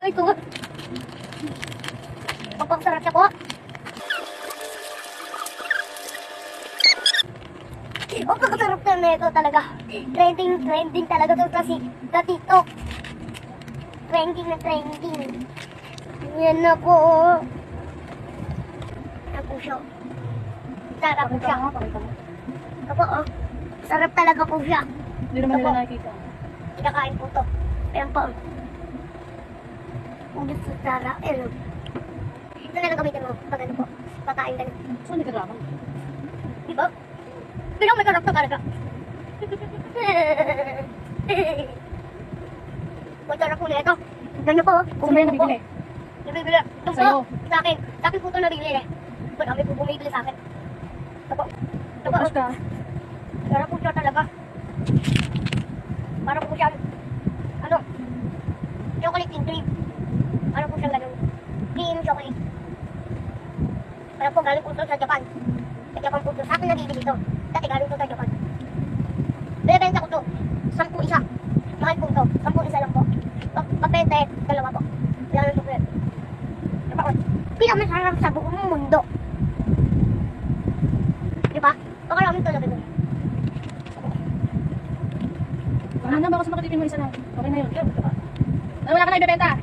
Ito. Papangsarap siya po. Oh, kakasarap na ito talaga. Trending talaga to sa TikTok. Trending na trending. Yan na po. Yan po siya. Sarap po siya. Ito po, oh. Sarap talaga po siya. Hindi naman nila nakikita. Kinakain po to. Ayan po. Ang gusto sarap. Ayan. Ito na lang gamitin mo. Pag ano po. Pakain ka na. Saan hindi ka drama? Diba? Pinang may karakter talaga. Magtarap po na ito. Tignan niyo po. Saan ba yung nabibili? Nabibili. Ito po. Sa'yo? Sa akin. Sa akin po ito nabibili eh. Marami po bumibili sa akin. Ito po. Ito po. Tapos ka. Sarap po siya talaga. Parang po siya, ano, chocolate and cream. Parang po siya ganun. Cream chocolate. Parang po galing po ito sa Japan. Sa Japan po ito. Sa akin nabibili ito. Dati galing po sa Japan. Binibenta ko ito. 10 isa. Mahal po ito. 10 isa lang po. Pagbenta eh, 2 po. Yan ang chocolate. Diba ko? Pinakamasarap sa buong mundo. Diba? Baka namin ito lang ito. Ano na, baka sa makatipin mo isa lang. Okay na yun. Ano, wala ka na ibebenta?